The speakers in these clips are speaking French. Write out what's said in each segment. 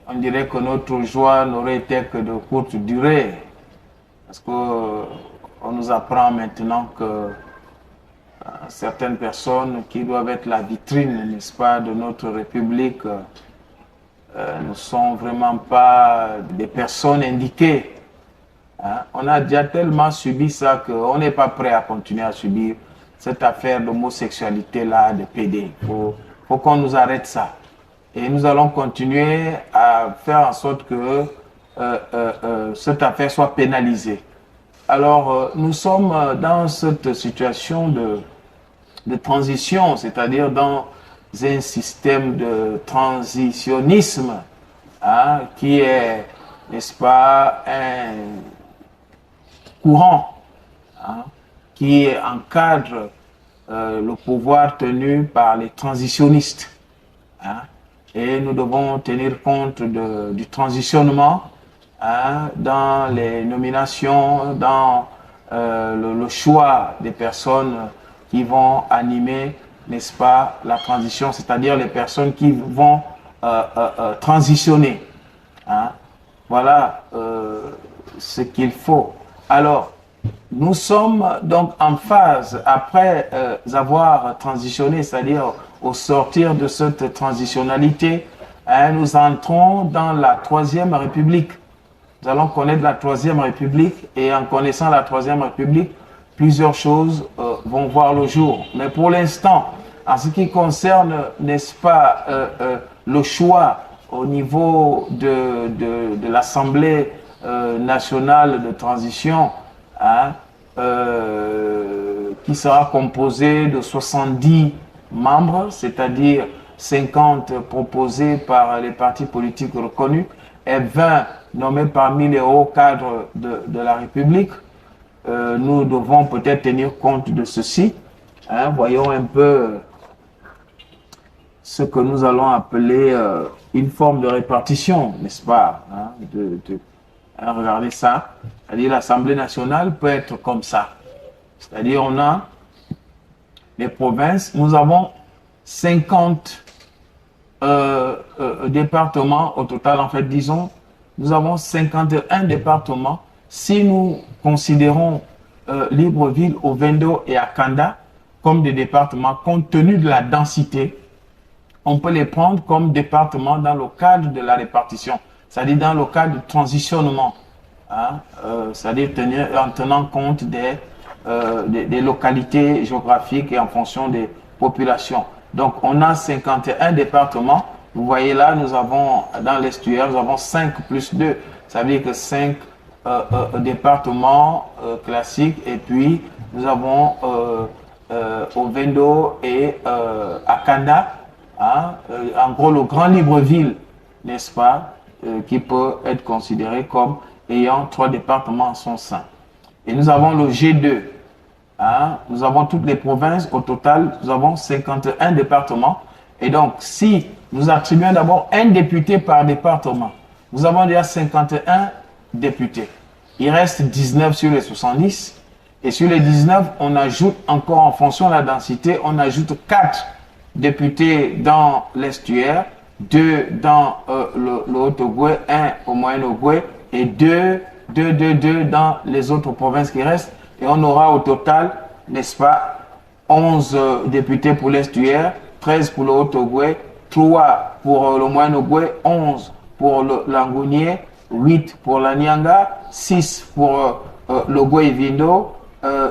on dirait que notre joie n'aurait été que de courte durée. Parce que on nous apprend maintenant que certaines personnes qui doivent être la vitrine, n'est-ce pas, de notre République, ne sont vraiment pas des personnes indiquées. Hein? On a déjà tellement subi ça qu'on n'est pas prêt à continuer à subir cette affaire d'homosexualité-là, de PD. Faut qu'on nous arrête ça. Et nous allons continuer à faire en sorte que cette affaire soit pénalisée. Alors, nous sommes dans cette situation de transition, c'est-à-dire dans un système de transitionnisme, hein, qui est, n'est-ce pas, un courant, hein, qui encadre le pouvoir tenu par les transitionnistes. Hein, et nous devons tenir compte du transitionnement, hein, dans les nominations, dans le choix des personnes qui vont animer, n'est-ce pas, la transition, c'est-à-dire les personnes qui vont transitionner. Hein. Voilà ce qu'il faut. Alors, nous sommes donc en phase, après avoir transitionné, c'est-à-dire au sortir de cette transitionnalité, hein, nous entrons dans la Troisième République. Nous allons connaître la Troisième République et en connaissant la Troisième République, plusieurs choses vont voir le jour. Mais pour l'instant, en ce qui concerne, n'est-ce pas, le choix au niveau de l'Assemblée nationale de transition, hein, qui sera composée de 70 membres, c'est-à-dire 50 proposés par les partis politiques reconnus et 20 nommés parmi les hauts cadres de la République. Nous devons peut-être tenir compte de ceci. Hein, voyons un peu ce que nous allons appeler une forme de répartition, n'est-ce pas, hein, hein, regardez ça. C'est-à-dire l'Assemblée nationale peut être comme ça. C'est-à-dire on a les provinces, nous avons 50 départements au total, en fait, disons, nous avons 51 départements. Si nous considérons Libreville, Ovendo et Akanda comme des départements, compte tenu de la densité, on peut les prendre comme départements dans le cadre de la répartition, c'est-à-dire dans le cadre du transitionnement, hein, c'est-à-dire en tenant compte des localités géographiques et en fonction des populations. Donc, on a 51 départements. Vous voyez là, nous avons, dans l'estuaire, nous avons 5 plus 2. Ça veut dire que 5 départements classiques. Et puis, nous avons Ovendo et Akanda. Hein, en gros, le Grand Libreville, n'est-ce pas, qui peut être considéré comme ayant 3 départements en son sein. Et nous avons le G2. Hein, nous avons toutes les provinces. Au total, nous avons 51 départements. Et donc, si nous attribuons d'abord un député par département, nous avons déjà 51 députés. Il reste 19 sur les 70. Et sur les 19, on ajoute encore, en fonction de la densité, on ajoute 4 députés dans l'estuaire, 2 dans le Haut-Ogooué, 1 au Moyen-Ogooué et 2 dans les autres provinces qui restent. Et on aura au total, n'est-ce pas, 11 députés pour l'estuaire, 13 pour le Haut-Ogooué, 3 pour le Moyen-Ogooué, 11 pour l'Angounié, 8 pour la Nyanga, 6 pour le Goué-Vindo,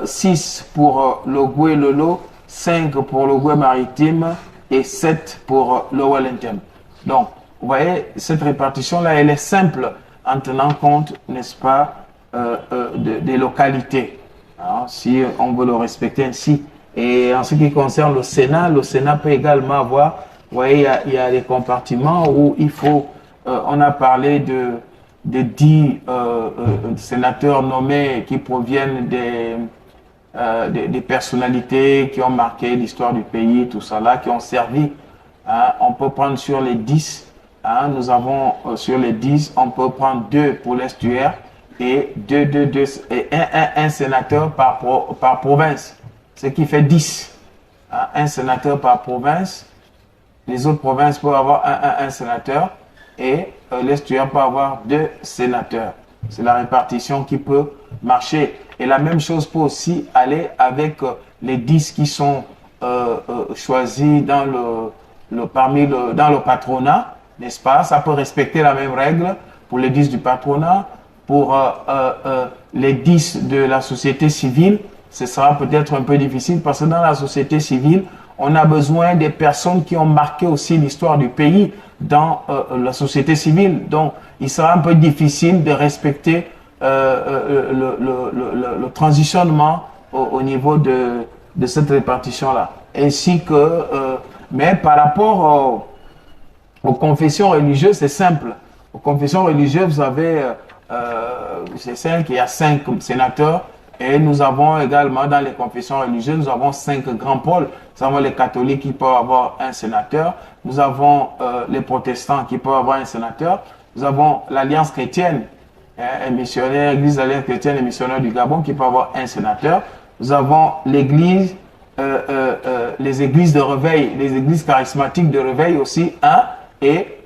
6 pour le Goué-Lolo, 5 pour le Goué-Maritime et 7 pour le Wellington. Donc, vous voyez, cette répartition-là, elle est simple en tenant compte, n'est-ce pas, des localités. Alors, si on veut le respecter ainsi. Et en ce qui concerne le Sénat peut également avoir, vous voyez, il y a des compartiments où il faut, on a parlé de 10 sénateurs nommés qui proviennent des personnalités qui ont marqué l'histoire du pays, tout ça là, qui ont servi. Hein, on peut prendre sur les 10, hein, nous avons sur les 10, on peut prendre 2 pour l'estuaire et 2 et un sénateur par province, ce qui fait 10. Hein, un sénateur par province. Les autres provinces peuvent avoir un sénateur et l'estuaire peut avoir 2 sénateurs. C'est la répartition qui peut marcher. Et la même chose peut aussi aller avec les 10 qui sont choisis dans dans le patronat, n'est-ce pas? Ça peut respecter la même règle pour les 10 du patronat. Pour les 10 de la société civile, ce sera peut-être un peu difficile parce que dans la société civile, on a besoin des personnes qui ont marqué aussi l'histoire du pays dans la société civile. Donc, il sera un peu difficile de respecter le transitionnement au niveau de cette répartition-là. Ainsi que, mais par rapport aux confessions religieuses, c'est simple. Aux confessions religieuses, vous avez, c'est 5, il y a 5 sénateurs. Et nous avons également, dans les confessions religieuses, nous avons 5 grands pôles. Nous avons les catholiques qui peuvent avoir un sénateur. Nous avons les protestants qui peuvent avoir un sénateur. Nous avons l'Alliance chrétienne, un missionnaire, l'Église d'Alliance chrétienne et missionnaire du Gabon qui peut avoir un sénateur. Nous avons l'Église, les églises de réveil, les églises charismatiques de réveil aussi, un. Et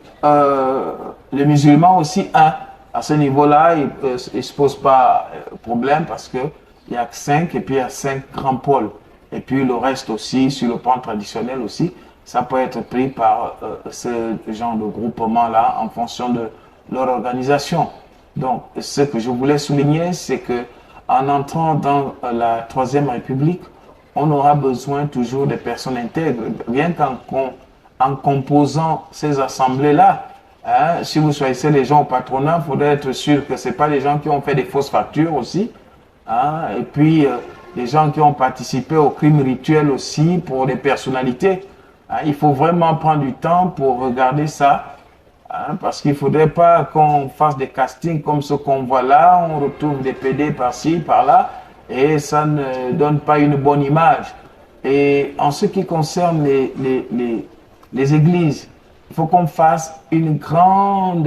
les musulmans aussi, un. À ce niveau-là, il ne se pose pas problème parce que il y a 5 et puis il y a 5 grands pôles. Et puis le reste aussi, sur le plan traditionnel aussi, ça peut être pris par ce genre de groupement-là en fonction de leur organisation. Donc, ce que je voulais souligner, c'est que en entrant dans la Troisième République, on aura besoin toujours de personnes intègres. Rien qu'en composant ces assemblées-là, hein, si vous choisissez les gens au patronat, il faudrait être sûr que ce n'est pas les gens qui ont fait des fausses factures aussi. Hein, et puis, les gens qui ont participé aux crimes rituels aussi pour des personnalités. Hein, il faut vraiment prendre du temps pour regarder ça. Hein, parce qu'il ne faudrait pas qu'on fasse des castings comme ce qu'on voit là. On retrouve des PD par-ci, par-là. Et ça ne donne pas une bonne image. Et en ce qui concerne les églises, il faut qu'on fasse un grand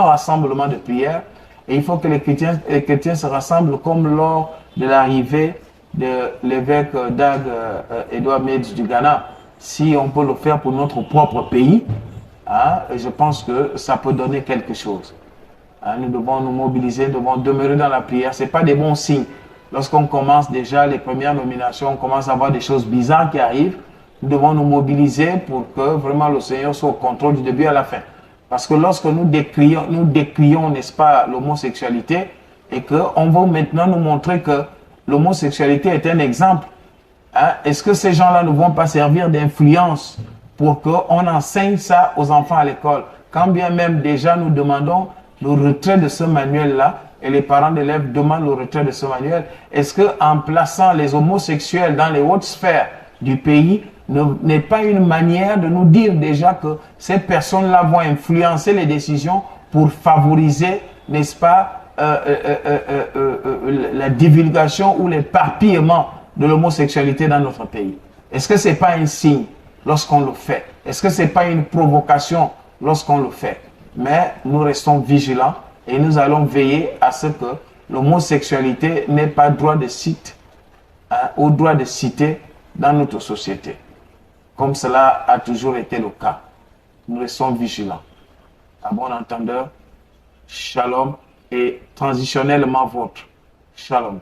rassemblement de prières. Et il faut que les chrétiens se rassemblent comme lors de l'arrivée de l'évêque Dag Edouard Meds du Ghana. Si on peut le faire pour notre propre pays, hein, je pense que ça peut donner quelque chose. Hein, nous devons nous mobiliser, nous devons demeurer dans la prière. Ce n'est pas des bons signes. Lorsqu'on commence déjà les premières nominations, on commence à voir des choses bizarres qui arrivent. Nous devons nous mobiliser pour que vraiment le Seigneur soit au contrôle du début à la fin. Parce que lorsque nous décrions, n'est-ce pas, l'homosexualité, et qu'on veut maintenant nous montrer que l'homosexualité est un exemple, hein, est-ce que ces gens-là ne vont pas servir d'influence pour qu'on enseigne ça aux enfants à l'école? Quand bien même déjà nous demandons le retrait de ce manuel-là, et les parents d'élèves demandent le retrait de ce manuel, est-ce qu'en plaçant les homosexuels dans les hautes sphères du pays, n'est pas une manière de nous dire déjà que ces personnes-là vont influencer les décisions pour favoriser, n'est-ce pas, la divulgation ou l'éparpillement de l'homosexualité dans notre pays? Est-ce que ce n'est pas un signe lorsqu'on le fait? Est-ce que ce n'est pas une provocation lorsqu'on le fait? Mais nous restons vigilants et nous allons veiller à ce que l'homosexualité n'ait pas droit de cite, hein, ou droit de citer dans notre société, comme cela a toujours été le cas. Nous restons vigilants. À bon entendeur, shalom, et transitionnellement vôtre. Shalom.